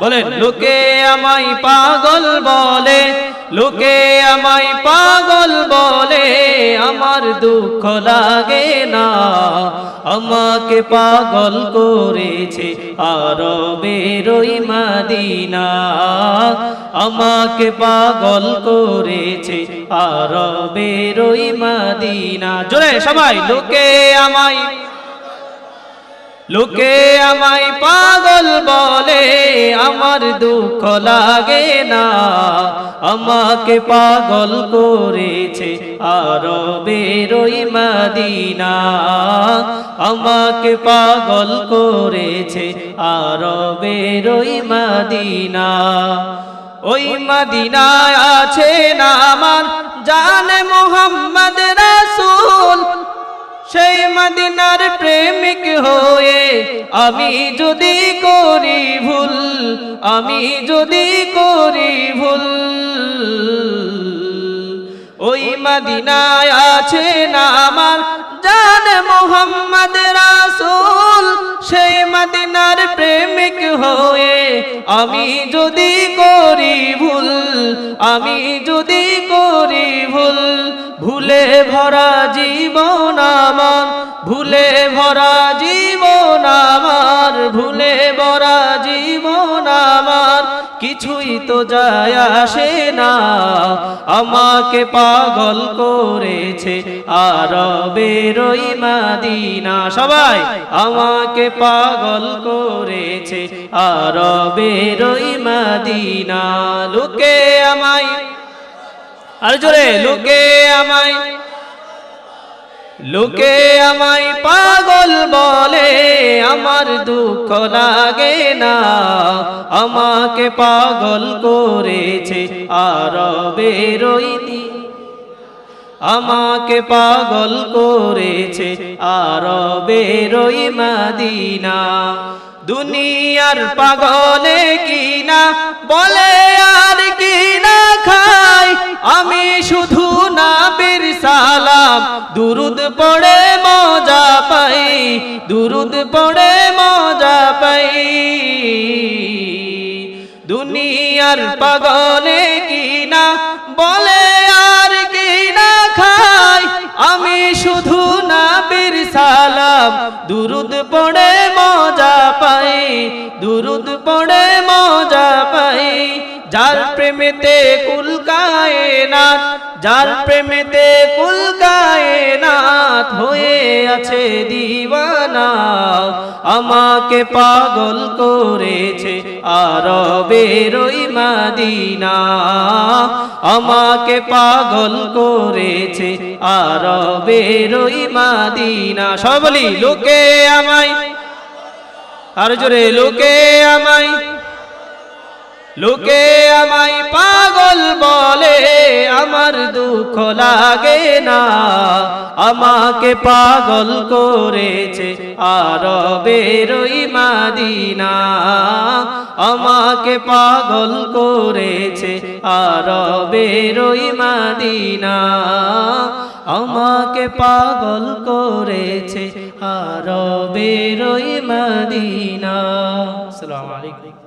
বলেন লোকে আমায় পাগল বলে, লোকে আমায় পাগল বলে, আমার দুঃখ লাগে না। আমাকে পাগল করেছে আরবের ওই মদিনা, আমাকে পাগল করেছে আরবের ওই মদিনা। জোরে সবাই, লোকে আমায়, লোকে আমায় পাগল বলে, আমার দুঃখ লাগে না। আমাকে পাগল করেছে আরবের ওই মদিনা, আমাকে পাগল করেছে আরবের ওই মদিনা। ওই মদিনায় আছে না আমার জানে মোহাম্মদ রাসূল, সেই মদিনার প্রেমিক হয়ে আমি যদি করি ভুল, আমি যদি করি ভুল। ওই মদিনায় আছে না আমার জানে মোহাম্মদ রাসূল, সেই মদিনার প্রেমিক হয়ে আমি যদি করি ভুল, আমি যদি করি ভুল। ভুলে ভরা জীবন আমার, ভুলে ভরা জীবন আমার, ভুলে ভরা জীবন আমার, কিছুই তো যায় আসে না। আমাকে পাগল করেছে আরবের ওই মদিনা। সবাই, আমাকে পাগল করেছে আরবের ওই মদিনা। লোকে আমায়, আর জোরে, লোকে আমায়, লোকে আমায় পাগল বলে, আমার দুঃখ লাগে না। আমাকে পাগল করেছে আরবের ওই মদিনা, আমাকে পাগল করেছে আরবের ওই মদিনা। দুনিয়ার পাগলে কিনা বলে আর কিনা খাই, আমি শুধু নবীর সালাম দুরুদ পড়ে মজা পাই, দুরুদ পড়ে মজা পাই। দুনিয়ার পাগলে কিনা বলে আর কিনা খাই, আমি শুধু নবীর সালাম দুরুদ পড়ে মজা পাই, দুরুদ পড়ে মজা পাই। যার প্রেমেতে কুল কায়নাত, যার প্রেমেতে কুল কায়নাত হয়ে আছে দিওয়ানা, আমাকে পাগল করেছে আরবের ওই মদিনা, আমাকে পাগল করেছে আরবের ওই মদিনা। সবাই বলি, লোকে আমায়, আর জোরে, লোকে আমায়, লোকে আমায় পাগল বলে, আমার দুঃখ লাগে না। আমাকে পাগল করেছে আরবের ওই মদিনা, আমাকে পাগল করেছে আরবের ওই মদিনা, আমাকে পাগল করেছে আরবের ওই মদিনা। আসসালামু আলাইকুম।